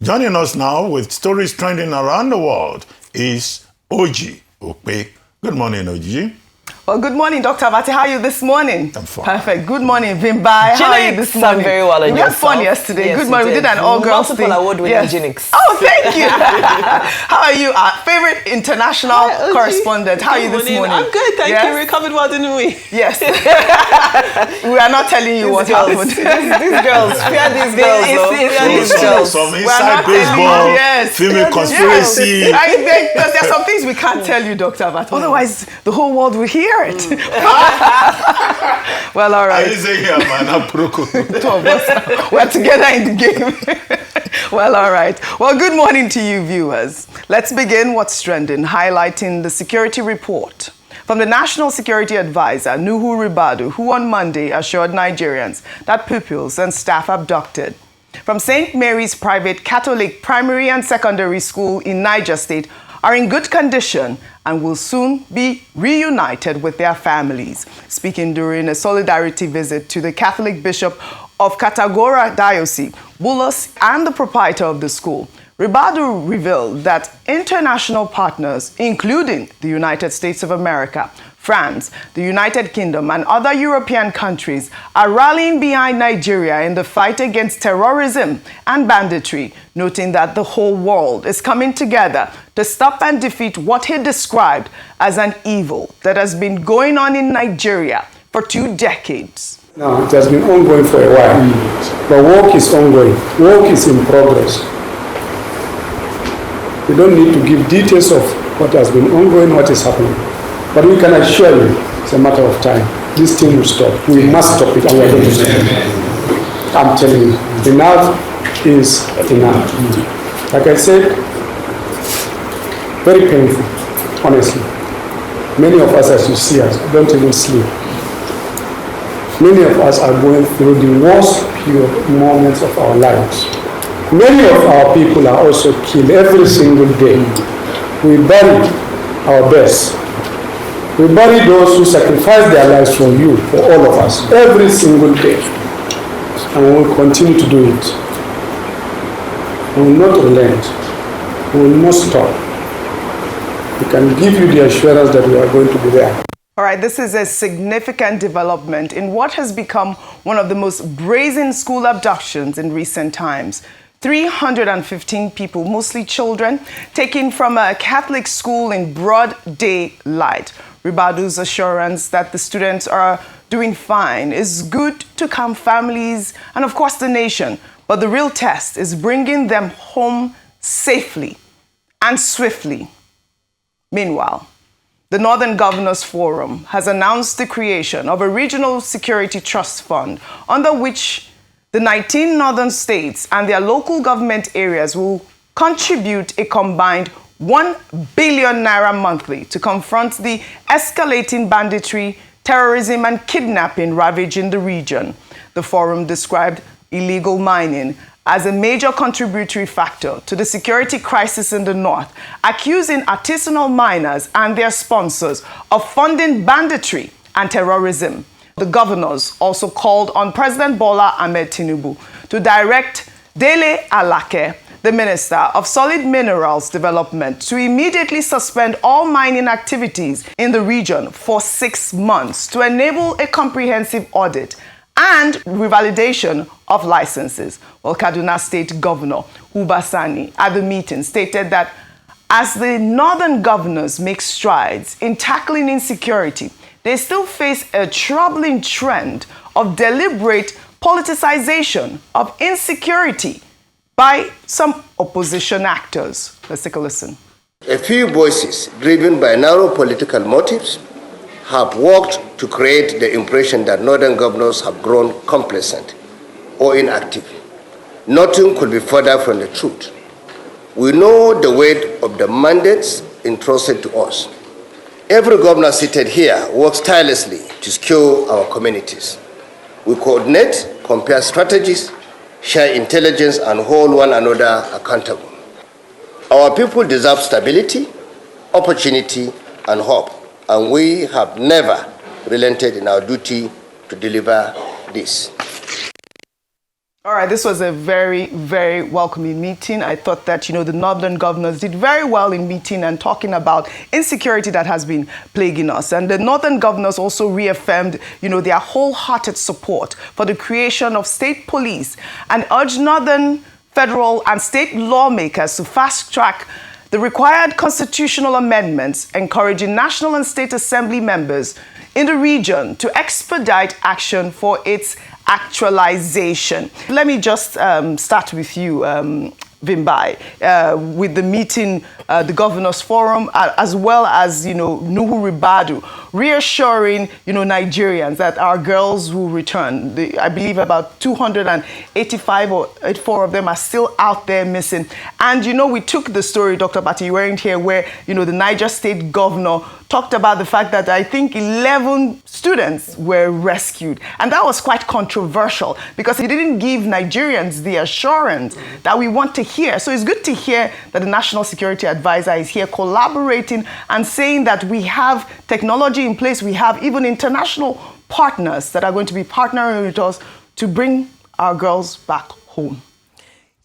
Joining us now with stories trending around the world is OyOkpe. Good morning, OG. Well, good morning, Dr. Abati. How are you this morning? I'm fine. Perfect. Good morning, Vimbai. How are you this morning? I'm very well. We had fun yesterday. Yes, good morning. We did an all-girls thing. Multiple award-winning Genix. Oh, thank you. How are you? Our favorite international correspondent. How are you this morning? I'm good, thank you. We recovered well, didn't we? Yes. We are not telling you what happened. These girls. Fear these girls. Some inside baseball, female conspiracy. Because there are some things we can't tell you, Dr. Abati. Otherwise, the whole world will hear it. Well, all right. I didn't say here, man. Two of us, we're together in the game. Well, all right. Well, good morning to you, viewers. Let's begin what's trending, highlighting the security report from the National Security Adviser Nuhu Ribadu, who on Monday assured Nigerians that pupils and staff abducted from St. Mary's Private Catholic Primary and Secondary School in Niger State are in good condition and will soon be reunited with their families. Speaking during a solidarity visit to the Catholic Bishop of Katagora Diocese, Bola, and the proprietor of the school, Ribadu revealed that international partners, including the United States of America, France, the United Kingdom, and other European countries are rallying behind Nigeria in the fight against terrorism and banditry, noting that the whole world is coming together to stop and defeat what he described as an evil that has been going on in Nigeria for 2 decades. Now, it has been ongoing for a while, but work is ongoing. Work is in progress. We don't need to give details of what has been ongoing, what is happening. But we can assure you, it's a matter of time. This thing will stop. We must stop it, and we are going to stop it. I'm telling you, enough is enough. Like I said, very painful, honestly. Many of us, as you see us, don't even sleep. Many of us are going through the worst moments of our lives. Many of our people are also killed every single day. We bury our best. We bury those who sacrifice their lives for you, for all of us, every single day. And we will continue to do it. We will not relent. We will not stop. We can give you the assurance that we are going to be there. All right, this is a significant development in what has become one of the most brazen school abductions in recent times. 315 people, mostly children, taken from a Catholic school in broad daylight. Ribadu's assurance that the students are doing fine is good to calm families and, of course, the nation. But the real test is bringing them home safely and swiftly. Meanwhile, the Northern Governors Forum has announced the creation of a regional security trust fund under which the 19 northern states and their local government areas will contribute a combined 1 billion naira monthly to confront the escalating banditry, terrorism, and kidnapping ravaging the region. The forum described illegal mining as a major contributory factor to the security crisis in the north, accusing artisanal miners and their sponsors of funding banditry and terrorism. The governors also called on President Bola Ahmed Tinubu to direct Adeleke, the Minister of Solid Minerals Development, to immediately suspend all mining activities in the region for 6 months to enable a comprehensive audit and revalidation of licenses. Well, Kaduna State Governor Uba Sani at the meeting stated that as the northern governors make strides in tackling insecurity, they still face a troubling trend of deliberate politicization of insecurity by some opposition actors. Let's take a listen. A few voices driven by narrow political motives have worked to create the impression that northern governors have grown complacent or inactive. Nothing could be further from the truth. We know the weight of the mandates entrusted to us. Every governor seated here works tirelessly to secure our communities. We coordinate, compare strategies, share intelligence, and hold one another accountable. Our people deserve stability, opportunity, and hope, and we have never relented in our duty to deliver this. All right, this was a very, very welcoming meeting. I thought that, the northern governors did very well in meeting and talking about insecurity that has been plaguing us. And the northern governors also reaffirmed, their wholehearted support for the creation of state police and urged northern, federal and state lawmakers to fast-track the required constitutional amendments, encouraging National and State Assembly members in the region to expedite action for its actualization. Let me just start with you, Vimbai, with the meeting, the Governors Forum, as well as, Nuhu Ribadu, reassuring, Nigerians that our girls will return. I believe about 285 or 84 of them are still out there missing. And, we took the story, Dr. Bati, you weren't here, where, the Niger State governor talked about the fact that I think 11 students were rescued. And that was quite controversial because he didn't give Nigerians the assurance that we want to hear. So it's good to hear that the National Security Advisor is here collaborating and saying that we have technology in place. We have even international partners that are going to be partnering with us to bring our girls back home.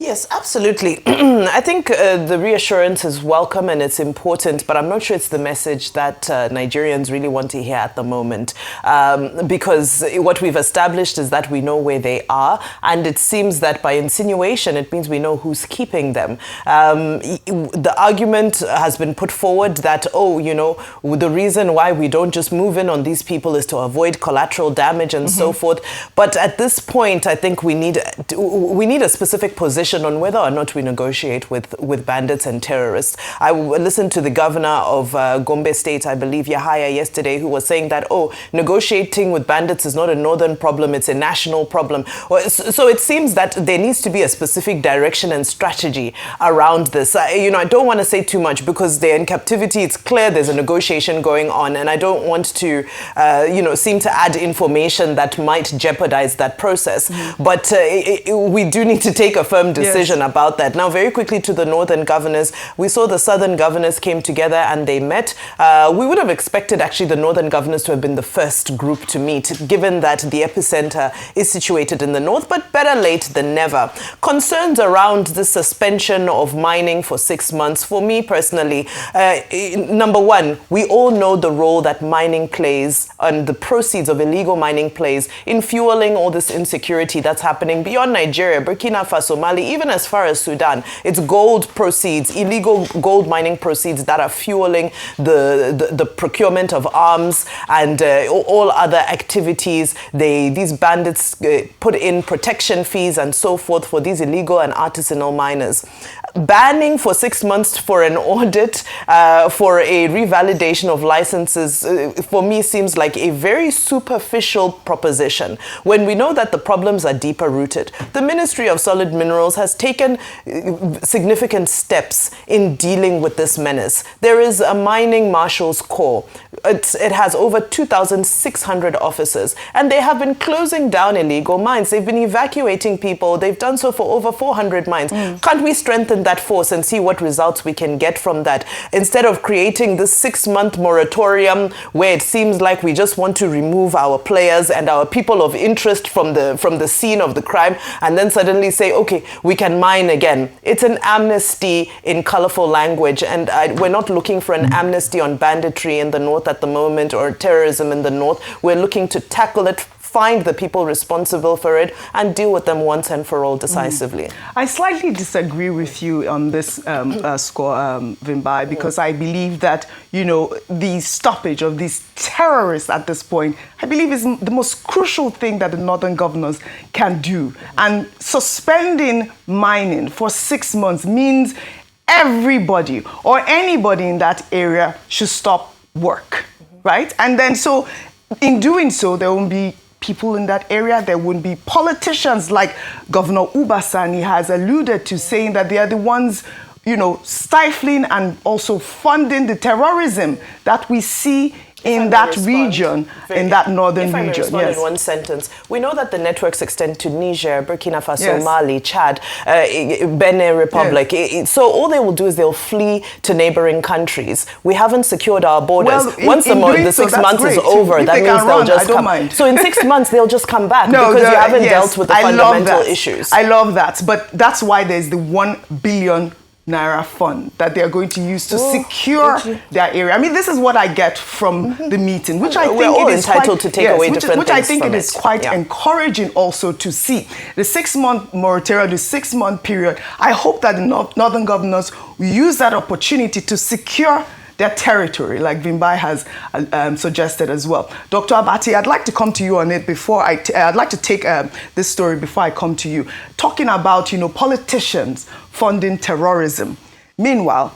Yes, absolutely. I think the reassurance is welcome and it's important, but I'm not sure it's the message that Nigerians really want to hear at the moment. Because what we've established is that we know where they are, and it seems that by insinuation, it means we know who's keeping them. The argument has been put forward that, the reason why we don't just move in on these people is to avoid collateral damage and so forth. But at this point, I think we need a specific position on whether or not we negotiate with bandits and terrorists. I listened to the governor of Gombe State, I believe, Yahaya, yesterday, who was saying that, negotiating with bandits is not a northern problem, it's a national problem. So it seems that there needs to be a specific direction and strategy around this. I don't want to say too much because they're in captivity. It's clear there's a negotiation going on, and I don't want to, seem to add information that might jeopardize that process. But we do need to take a firm decision about that. Now, very quickly to the northern governors, we saw the southern governors came together and they met. We would have expected actually the northern governors to have been the first group to meet, given that the epicenter is situated in the north, but better late than never. Concerns around the suspension of mining for 6 months, for me personally, number one, we all know the role that mining plays and the proceeds of illegal mining plays in fueling all this insecurity that's happening beyond Nigeria, Burkina Faso, Mali, even as far as Sudan. It's gold proceeds, illegal gold mining proceeds that are fueling the procurement of arms and all other activities. These bandits put in protection fees and so forth for these illegal and artisanal miners. Banning for 6 months for an audit, for a revalidation of licenses, for me seems like a very superficial proposition when we know that the problems are deeper rooted. The Ministry of Solid Minerals has taken significant steps in dealing with this menace. There is a mining marshal's corps. It has over 2,600 officers, and they have been closing down illegal mines. They've been evacuating people. They've done so for over 400 mines. Can't we strengthen that force and see what results we can get from that, instead of creating this 6-month moratorium where it seems like we just want to remove our players and our people of interest from the scene of the crime, and then suddenly say, okay, we can mine again. It's an amnesty in colorful language, and we're not looking for an amnesty on banditry in the north at the moment or terrorism in the north. We're looking to tackle it, find the people responsible for it, and deal with them once and for all decisively. I slightly disagree with you on this score, Vimbai, because I believe that, the stoppage of these terrorists at this point, I believe is the most crucial thing that the northern governors can do. And suspending mining for 6 months means everybody or anybody in that area should stop work, right? And then so in doing so, there won't be people in that area. There wouldn't be politicians like Governor Ubasani has alluded to, saying that they are the ones, stifling and also funding the terrorism that we see in that region, in that northern region. If I may respond in one sentence, we know that the networks extend to Niger, Burkina Faso, Mali, Chad, Benin Republic. Yes. So all they will do is they'll flee to neighboring countries. We haven't secured our borders. Well, once the 6 months is over, that means they'll just come. So in 6 months, they'll just come back because you haven't dealt with the fundamental issues. I love that. But that's why there's the 1 billion Naira fund that they're going to use to secure their area. I mean, this is what I get from the meeting, which I think it is entitled to take away different which I think it is quite encouraging also to see. The 6-month moratorium, the 6-month period, I hope that the northern governors will use that opportunity to secure their territory, like Vimbai has suggested as well. Dr. Abati, I'd like to come to you on it before I'd like to take this story before I come to you. Talking about, politicians funding terrorism. Meanwhile,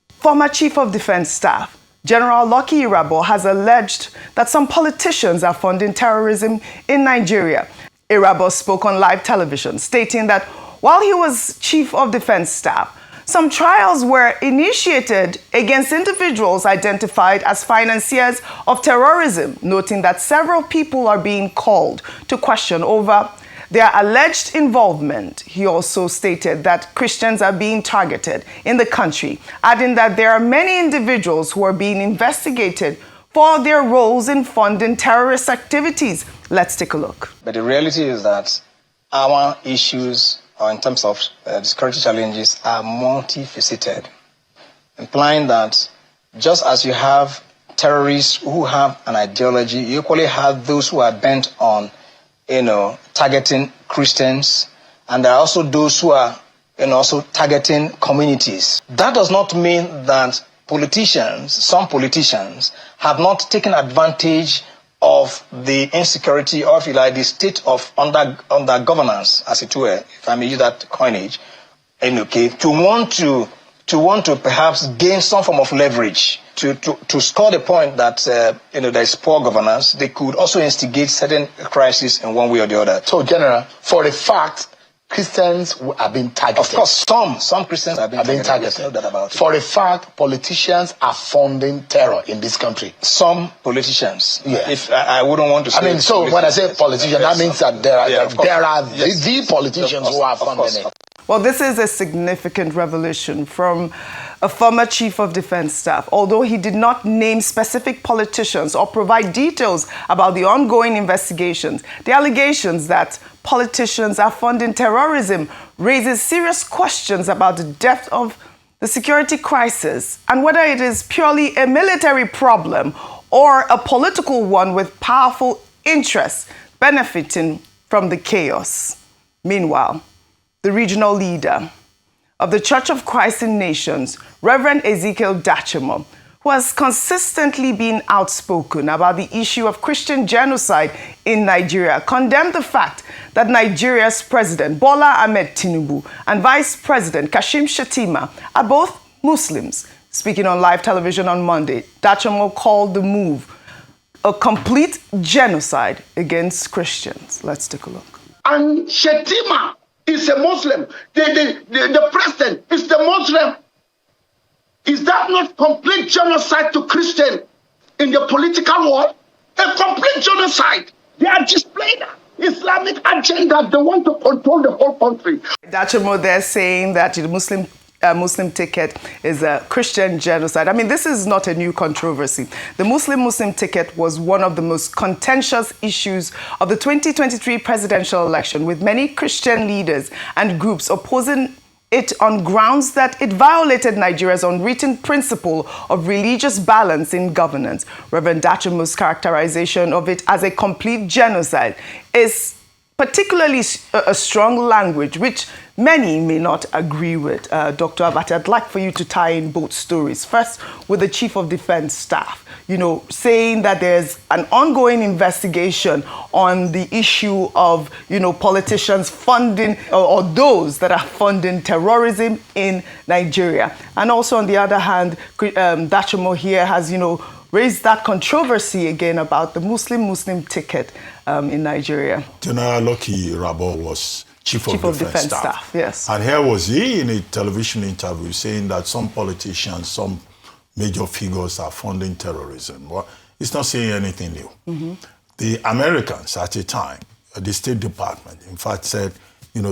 former Chief of Defense Staff, General Lucky Irabor, has alleged that some politicians are funding terrorism in Nigeria. Irabor spoke on live television, stating that while he was Chief of Defense Staff, some trials were initiated against individuals identified as financiers of terrorism, noting that several people are being called to question over their alleged involvement. He also stated that Christians are being targeted in the country, adding that there are many individuals who are being investigated for their roles in funding terrorist activities. Let's take a look. But the reality is that our issues in terms of security challenges are multifaceted, implying that just as you have terrorists who have an ideology, you equally have those who are bent on, targeting Christians, and there are also those who are, also targeting communities. That does not mean that some politicians, have not taken advantage of the insecurity or, if you like, the state of under governance, as it were, if I may use that coinage, to want to perhaps gain some form of leverage to score the point that there is poor governance. They could also instigate certain crises in one way or the other. So, General, for a fact, Christians are being targeted. Of course, some Christians are being targeted. No doubt about it. For a fact, politicians are funding terror in this country. Some politicians. Yeah. If I wouldn't want to say. I mean, so when I say politicians, that means that there are the politicians who are funding it. Well, this is a significant revelation from a former Chief of Defense Staff. Although he did not name specific politicians or provide details about the ongoing investigations, the allegations that politicians are funding terrorism raises serious questions about the depth of the security crisis and whether it is purely a military problem or a political one with powerful interests benefiting from the chaos. Meanwhile, the regional leader of the Church of Christ in Nations, Reverend Ezekiel Dachomo, who has consistently been outspoken about the issue of Christian genocide in Nigeria, condemned the fact that Nigeria's President Bola Ahmed Tinubu and Vice President Kashim Shettima are both Muslims. Speaking on live television on Monday, Dachomo called the move a complete genocide against Christians. Let's take a look. And Shettima is a Muslim. The president is the Muslim. Is that not complete genocide to Christian in the political world? A complete genocide. They are displaying Islamic agenda. They want to control the whole country. Dachomo there saying that the Muslim ticket is a Christian genocide. I mean, this is not a new controversy. The Muslim ticket was one of the most contentious issues of the 2023 presidential election, with many Christian leaders and groups opposing it on grounds that it violated Nigeria's unwritten principle of religious balance in governance. Reverend Dachomo's characterization of it as a complete genocide is particularly a strong language, which many may not agree with. Dr. Abati, I'd like for you to tie in both stories. First, with the Chief of Defense Staff, saying that there's an ongoing investigation on the issue of, politicians funding or those that are funding terrorism in Nigeria. And also, on the other hand, Dachomo here has, raised that controversy again about the Muslim ticket in Nigeria. General Lucky Irabor was Chief of Defense Staff. Yes. And here was he in a television interview saying that some politicians, some major figures are funding terrorism. Well, is not saying anything new. The Americans at the time, the State Department, in fact, said,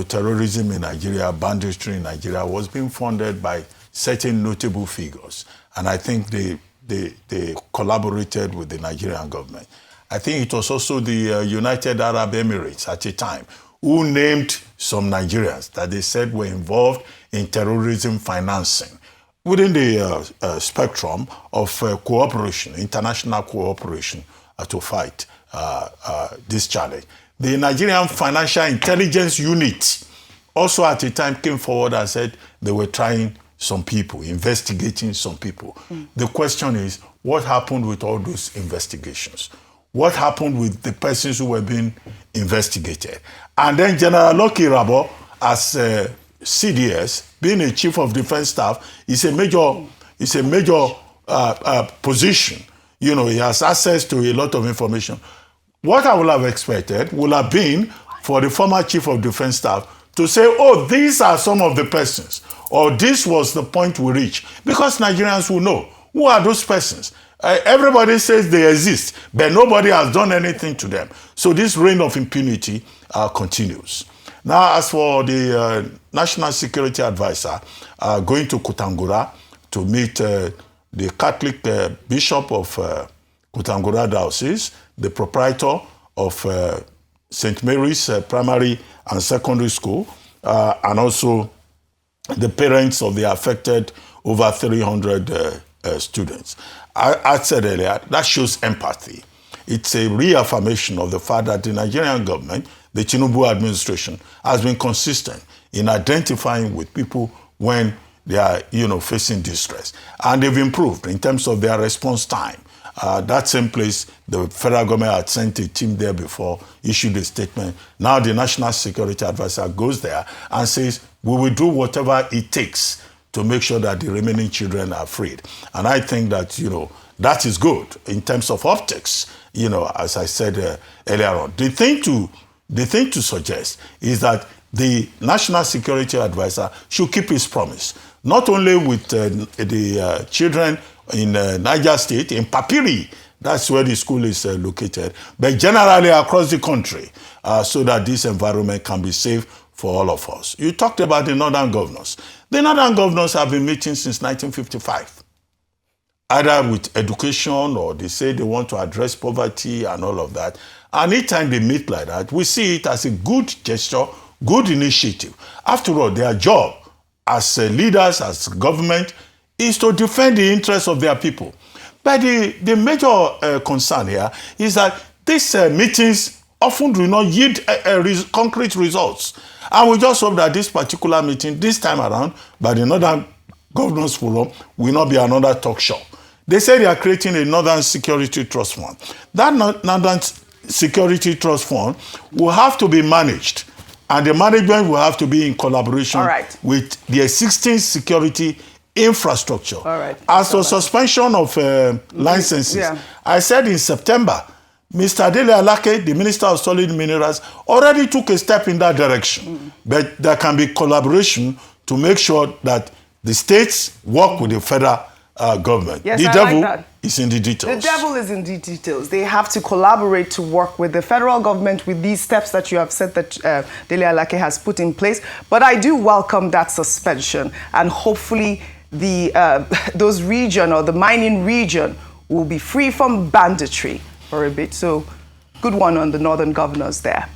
terrorism in Nigeria, banditry in Nigeria was being funded by certain notable figures. And I think they collaborated with the Nigerian government. I think it was also the United Arab Emirates at the time who named some Nigerians that they said were involved in terrorism financing within the spectrum of cooperation, international cooperation to fight this challenge. The Nigerian Financial Intelligence Unit also at the time came forward and said they were trying some people, investigating some people. The question is, what happened with all those investigations? What happened with the persons who were being investigated? And then General Irabor, as CDS, being a chief of defense staff, is a major position. He has access to a lot of information. What I would have expected would have been for the former chief of defense staff to say, oh, these are some of the persons, or this was the point we reached, because Nigerians will know who are those persons. Everybody says they exist, but nobody has done anything to them. So this reign of impunity continues. Now, as for the National Security Advisor going to Kutangura to meet the Catholic Bishop of Kutangura Diocese, the proprietor of St. Mary's Primary and Secondary School, and also the parents of the affected over 300 students. I said earlier, that shows empathy. It's a reaffirmation of the fact that the Nigerian government, the Tinubu administration, has been consistent in identifying with people when they are, facing distress. And they've improved in terms of their response time. That same place, the federal government had sent a team there before, issued a statement. Now the National Security Advisor goes there and says, we will do whatever it takes to make sure that the remaining children are freed. And I think that, that is good in terms of optics, as I said earlier on. The thing to suggest is that the National Security Advisor should keep his promise, not only with the children in Niger State, in Papiri, that's where the school is located, but generally across the country, so that this environment can be safe for all of us. You talked about the northern governors. The northern governors have been meeting since 1955, either with education or they say they want to address poverty and all of that. And anytime they meet like that, we see it as a good gesture, good initiative. After all, their job as leaders, as government, is to defend the interests of their people. But the major concern here is that these meetings often do not yield concrete results. And we just hope that this particular meeting, this time around, by the Northern Governors Forum, will not be another talk show. They say they are creating a Northern Security Trust Fund. That Northern Security Trust Fund will have to be managed. And the management will have to be in collaboration with the existing security infrastructure. As for suspension of licenses, I said in September, Mr. Adeleke, the Minister of Solid Minerals, already took a step in that direction. But there can be collaboration to make sure that the states work with the federal government. Yes, the devil is in the details. The devil is in the details. They have to collaborate to work with the federal government with these steps that you have said that Adeleke has put in place. But I do welcome that suspension, and hopefully those region or the mining region will be free from banditry for a bit. So good one on the northern governors there.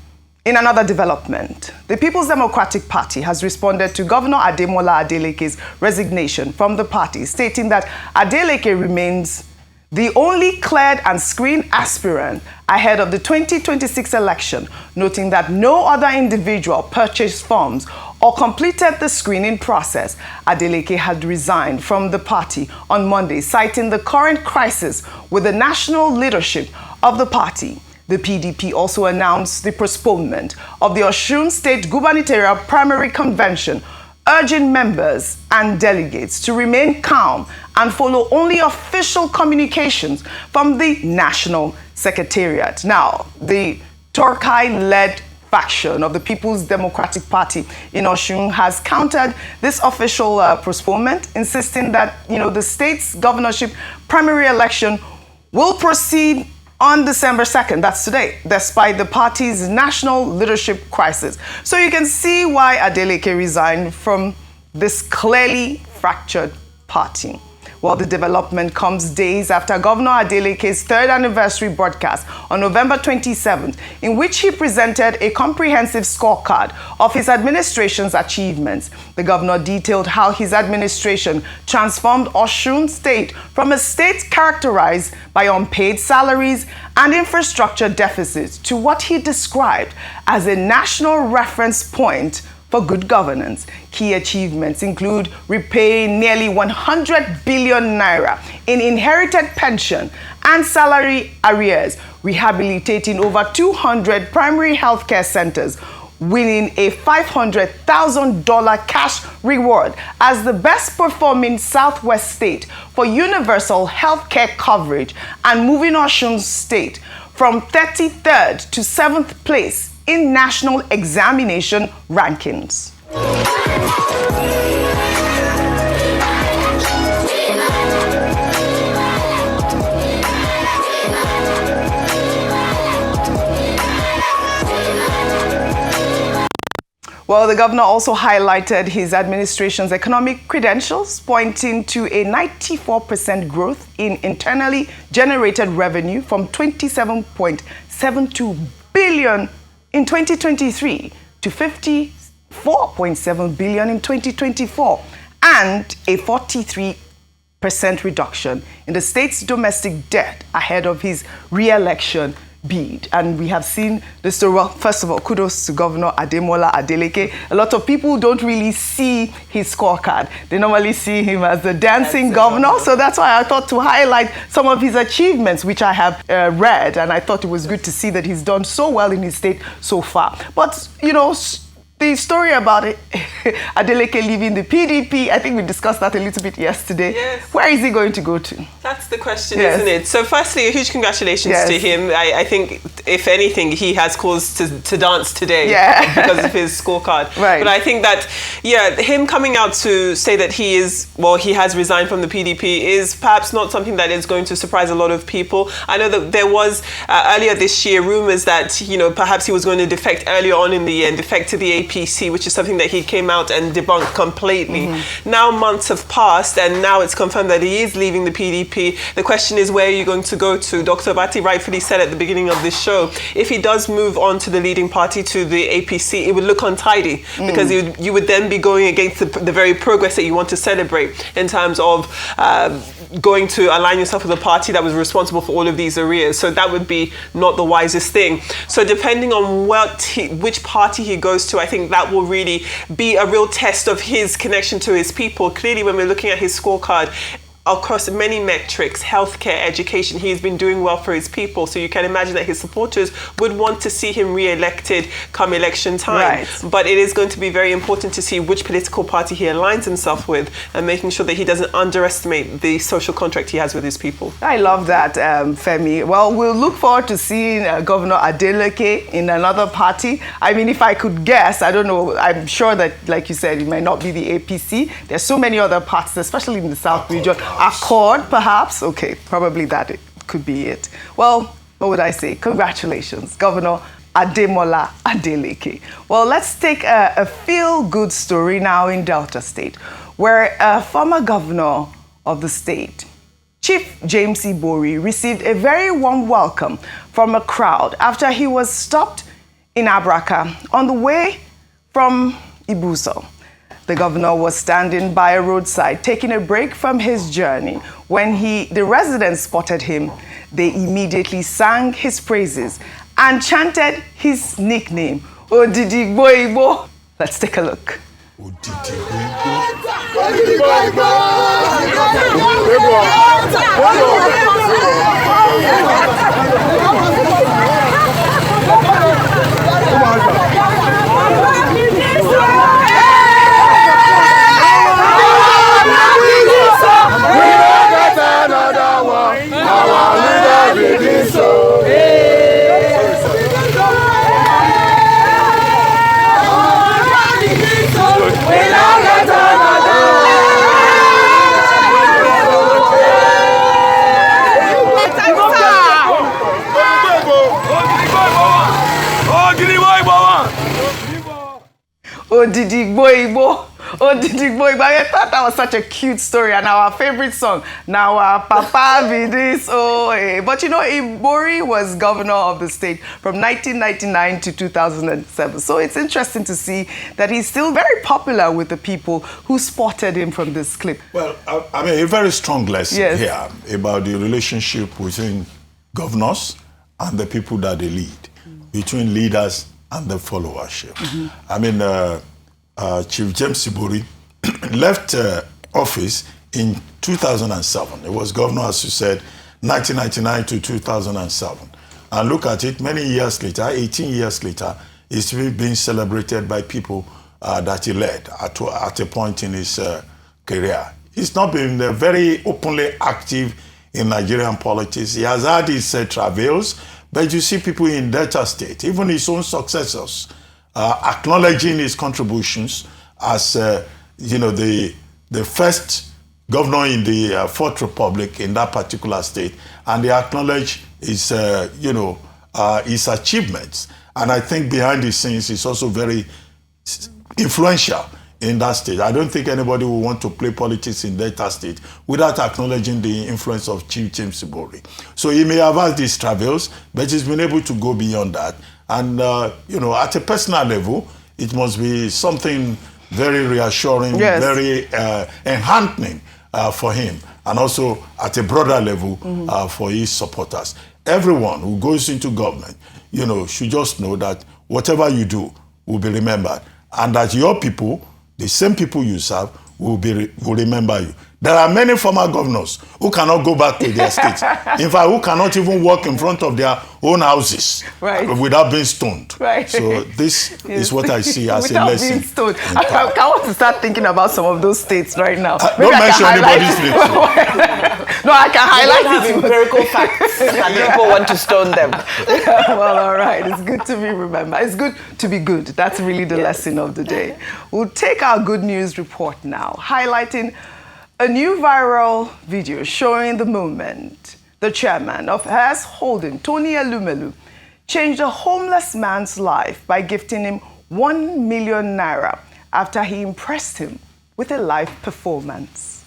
In another development, the People's Democratic Party has responded to Governor Ademola Adeleke's resignation from the party, stating that Adeleke remains the only cleared and screened aspirant ahead of the 2026 election, noting that no other individual purchased forms or completed the screening process. Adeleke had resigned from the party on Monday, citing the current crisis with the national leadership of the party. The PDP also announced the postponement of the Osun State Gubernatorial Primary Convention, urging members and delegates to remain calm and follow only official communications from the National Secretariat. Now, the Turkai-led faction of the People's Democratic Party in Osun has countered this official postponement, insisting that the state's governorship primary election will proceed on December 2nd, that's today, despite the party's national leadership crisis. So you can see why Adeleke resigned from this clearly fractured party. Well, the development comes days after Governor Adeleke's third anniversary broadcast on November 27th, in which he presented a comprehensive scorecard of his administration's achievements. The governor detailed how his administration transformed Osun State from a state characterized by unpaid salaries and infrastructure deficits to what he described as a national reference point for good governance. Key achievements include repaying nearly 100 billion naira in inherited pension and salary arrears, rehabilitating over 200 primary healthcare centers, winning a $500,000 cash reward as the best performing Southwest state for universal healthcare coverage, and moving Osun State from 33rd to 7th place in national examination rankings. Well, the governor also highlighted his administration's economic credentials, pointing to a 94% growth in internally generated revenue from 27.72 billion in 2023 to 54.7 billion in 2024, and a 43% reduction in the state's domestic debt ahead of his re-election bid. And we have seen the story. Well, first of all, kudos to Governor Ademola Adeleke. A lot of people don't really see his scorecard. They normally see him as the dancing governor. So that's why I thought to highlight some of his achievements, which I have read. And I thought it was good to see that he's done so well in his state so far. But, you know, the story about it, Adeleke leaving the PDP, I think we discussed that a little bit yesterday. Yes. Where is he going to go to? That's the question, isn't it? So firstly, a huge congratulations to him. I think, if anything, he has cause to dance today because of his scorecard. Right. But I think that, him coming out to say that he has resigned from the PDP is perhaps not something that is going to surprise a lot of people. I know that there was, earlier this year, rumors that, perhaps he was going to defect earlier on in the year and defect to the APC, which is something that he came out and debunked completely. Now months have passed and now it's confirmed that he is leaving the PDP. The question is, where are you going to go to? Dr. Bati rightfully said at the beginning of this show, if he does move on to the leading party, to the APC, it would look untidy because you would then be going against the very progress that you want to celebrate in terms of going to align yourself with a party that was responsible for all of these arrears. So that would be not the wisest thing. So depending on which party he goes to, I think that will really be a real test of his connection to his people. Clearly, when we're looking at his scorecard, across many metrics, healthcare, education, he's been doing well for his people. So you can imagine that his supporters would want to see him re-elected come election time. Right. But it is going to be very important to see which political party he aligns himself with and making sure that he doesn't underestimate the social contract he has with his people. I love that, Femi. Well, we'll look forward to seeing Governor Adeleke in another party. I mean, if I could guess, I don't know, I'm sure that, like you said, it might not be the APC. There's so many other parties, especially in the South region. Accord, perhaps? Okay, probably that it could be it. Well, what would I say? Congratulations, Governor Ademola Adeleke. Well, let's take a feel-good story now in Delta State, where a former governor of the state, Chief James Ibori, received a very warm welcome from a crowd after he was stopped in Abraka on the way from Ibuso. The governor was standing by a roadside, taking a break from his journey. When the residents spotted him, they immediately sang his praises and chanted his nickname, Odigbo Igbo. Let's take a look. I thought that was such a cute story and our favorite song. Now our papa be this, oh, hey. But you know, Ibori was governor of the state from 1999 to 2007. So it's interesting to see that he's still very popular with the people who spotted him from this clip. Well, I mean, a very strong lesson here about the relationship between governors and the people that they lead, between leaders and the followership. I mean, Chief James Ibori left office in 2007. He was governor, as you said, 1999 to 2007. And look at it, many years later, 18 years later, he's still being celebrated by people that he led at a point in his career. He's not been very openly active in Nigerian politics. He has had his travails, but you see people in Delta State, even his own successors, acknowledging his contributions as, you know, the first governor in the Fourth Republic in that particular state, and they acknowledge his, you know, his achievements. And I think behind the scenes, he's also very influential in that state. I don't think anybody will want to play politics in Delta State without acknowledging the influence of Chief James Ibori. So he may have had these travels, but he's been able to go beyond that. And, you know, at a personal level, it must be something very reassuring, very enhancing for him. And also at a broader level for his supporters. Everyone who goes into government, you know, should just know that whatever you do will be remembered. And that your people, the same people you serve, will remember you. There are many former governors who cannot go back to their states. In fact, who cannot even walk in front of their own houses without being stoned. So this is what I see as a lesson. Being stoned. I want to start thinking about some of those states right now. Don't mention anybody's name. No, I can highlight have empirical facts and people want to stone them. Well, all right. It's good to be remembered. It's good to be good. That's really the lesson of the day. We'll take our good news report now, highlighting a new viral video showing the moment the chairman of Hers Holding, Tony Elumelu, changed a homeless man's life by gifting him 1 million naira after he impressed him with a live performance.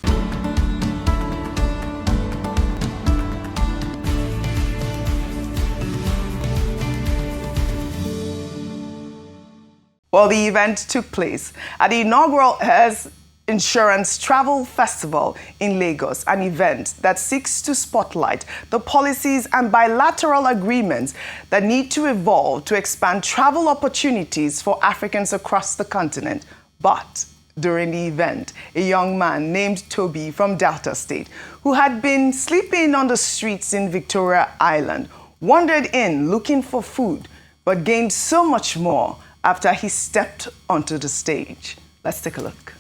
Well, the event took place at the inaugural Hers Insurance Travel Festival in Lagos, an event that seeks to spotlight the policies and bilateral agreements that need to evolve to expand travel opportunities for Africans across the continent. But during the event, a young man named Toby from Delta State, who had been sleeping on the streets in Victoria Island, wandered in looking for food, but gained so much more after he stepped onto the stage. Let's take a look.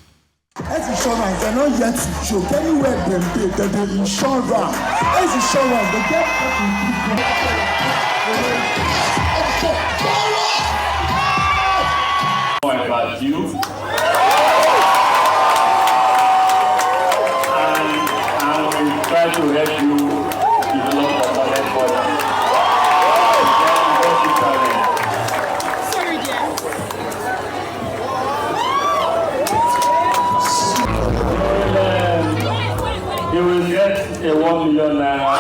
Health insurance, they're not yet to joke. Anywhere they insure them. Health insurance, they get about you. And I will try to help you develop a talent for you. You will get a 1 million naira.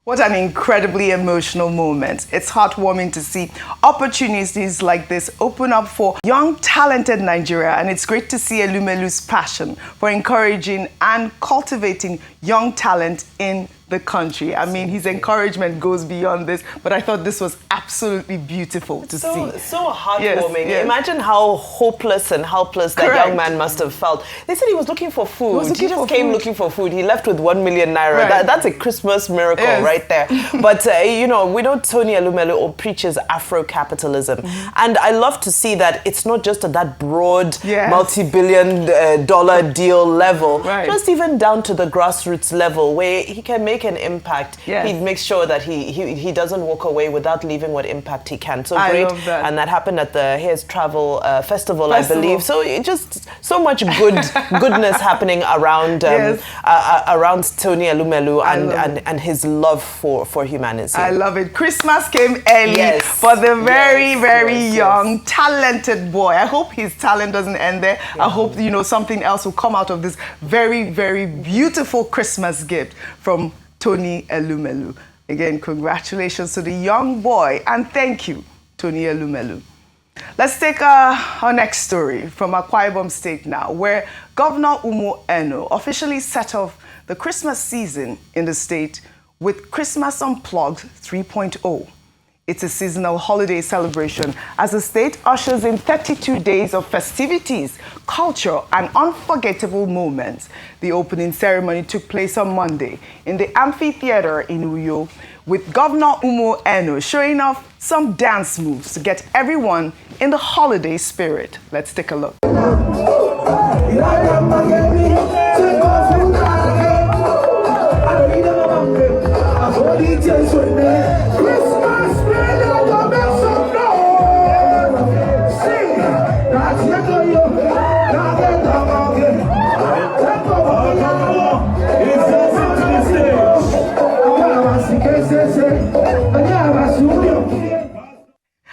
What an incredibly emotional moment. It's heartwarming to see opportunities like this open up for young, talented Nigeria, and it's great to see Elumelu's passion for encouraging and cultivating young talent in the country. I mean, his encouragement goes beyond this, but I thought this was absolutely beautiful to see. So heartwarming. Yes. Imagine how hopeless and helpless that young man must have felt. They said he was looking for food. He just came looking for food. He left with 1 million naira. That's a Christmas miracle right there. But, you know, we know Tony Elumelu preaches Afro-capitalism. And I love to see that it's not just at that broad, multi-billion dollar deal level, just even down to the grassroots level where he can make make an impact, Yes. he makes sure that he doesn't walk away without leaving what impact he can. So I great. love that. And that happened at the Hares Travel Festival, I believe. So it just so much goodness happening around around Tony Elumelu and his love for humanity. I love it. Christmas came early for the very young, talented boy. I hope his talent doesn't end there. I hope, you know, something else will come out of this very beautiful Christmas gift from Tony Elumelu. Again, congratulations to the young boy, and thank you, Tony Elumelu. Let's take our next story from Akwa Ibom State now, where Governor Umo Eno officially set off the Christmas season in the state with Christmas Unplugged 3.0. It's a seasonal holiday celebration as the state ushers in 32 days of festivities, culture, and unforgettable moments. The opening ceremony took place on Monday in the amphitheater in Uyo, with Governor Umo Eno showing off some dance moves to get everyone in the holiday spirit. Let's take a look.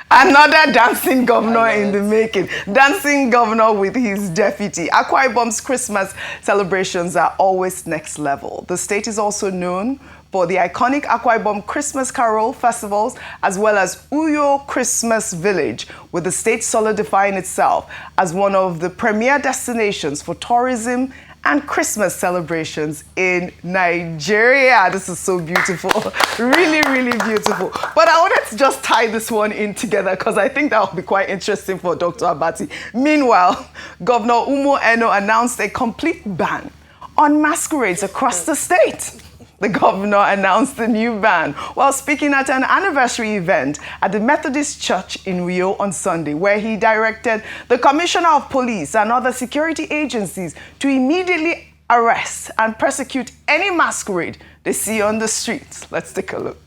Another dancing governor in the making. Dancing governor with his deputy. Akwa Ibom's Christmas celebrations are always next level. The state is also known for the iconic Akwa Ibom Christmas Carol festivals, as well as Uyo Christmas Village, with the state solidifying itself as one of the premier destinations for tourism and Christmas celebrations in Nigeria. This is so beautiful. Really beautiful. But I wanted to just tie this one in together because I think that will be quite interesting for Dr. Abati. Meanwhile, Governor Umo Eno announced a complete ban on masquerades across the state. The governor announced the new ban while speaking at an anniversary event at the Methodist Church in Uyo on Sunday, where he directed the Commissioner of Police and other security agencies to immediately arrest and persecute any masquerade they see on the streets. Let's take a look.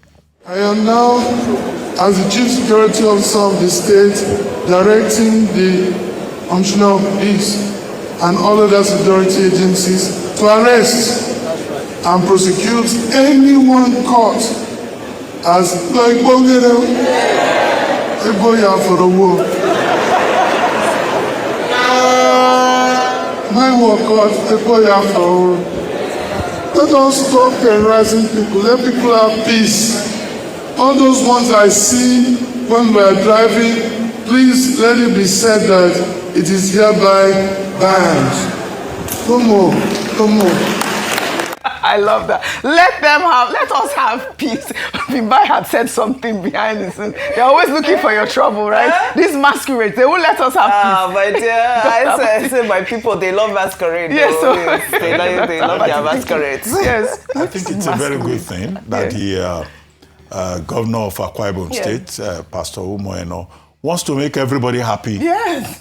I am now, as the Chief Security Officer of the state, directing the Commissioner of Police and all other security agencies to arrest and prosecute anyone caught as like my work caught. Let us stop terrorizing people. Let people have peace. All those ones I see when we are driving, please let it be said that it is hereby banned. No more. I love that. Let us have peace. Bimbai had said something behind the scenes. They're always looking for your trouble, right? These masquerades, they won't let us have peace. My dear, I say my people, they love masquerade. Yes, so yes, they love their masquerades. Yes. I think it's a very good thing that the governor of Akwa Ibom State, Pastor Umo Eno, wants to make everybody happy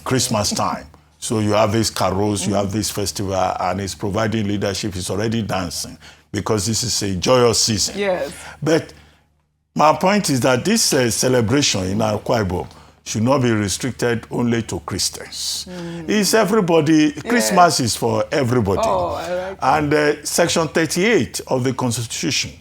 Christmas time. So you have these carols, you have this festival, and it's providing leadership. It's already dancing because this is a joyous season. Yes. But my point is that this celebration in Akwa Ibom should not be restricted only to Christians. It's everybody. Christmas is for everybody. Oh, I like that. And Section 38 of the Constitution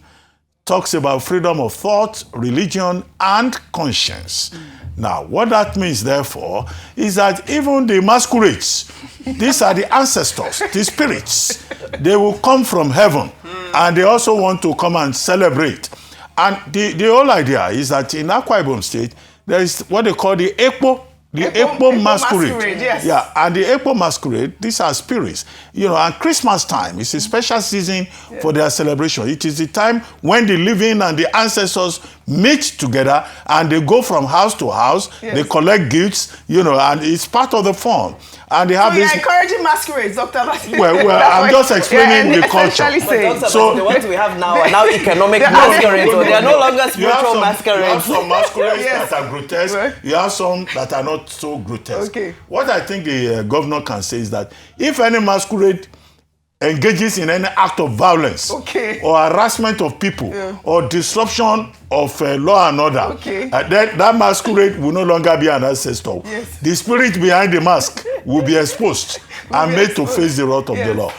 talks about freedom of thought, religion, and conscience. Now, what that means, therefore, is that even the masquerades, these are the ancestors, the spirits, they will come from heaven, and they also want to come and celebrate. And the whole idea is that in Akwa Ibom State, there is what they call the Ekpo masquerade. Yes. Yeah, and the Ekpo masquerade, these are spirits. You know, and Christmas time is a special season for their celebration. It is the time when the living and the ancestors meet together and they go from house to house, they collect gifts, you know, and it's part of the fun. And they have so you're encouraging masquerades, Dr. Abati. Well, I'm just explaining the culture. So the ones we have now are now economic masquerades. So they are no longer spiritual masquerades. You have some masquerades that are grotesque. You have some that are not so grotesque. Okay. What I think the governor can say is that if any masquerade engages in any act of violence or harassment of people or disruption of law and order, that masquerade will no longer be an ancestor. Yes. The spirit behind the mask will be exposed and made to face the wrath of the law.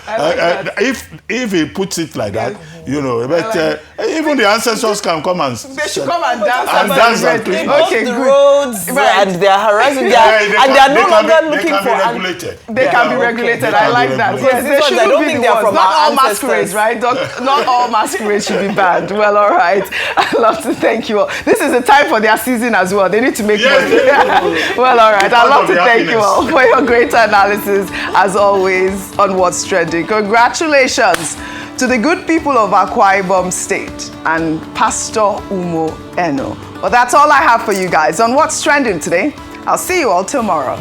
If he puts it like that, you know, but even the ancestors can come and they should come and dance and okay, good. Roads and they are harassing they are no longer looking for they can be regulated. I like that. Yes, they shouldn't be the ones. Not all masquerades, right? Not all masquerades should be banned. Well, all right. I love to thank you all. This is the time for their season as well. They need to make money. Well, all right. I'd love to thank you all for your great analysis, as always, on What's Trending. Congratulations to the good people of Akwa Ibom State and Pastor Umo Eno. Well, that's all I have for you guys on What's Trending today. I'll see you all tomorrow.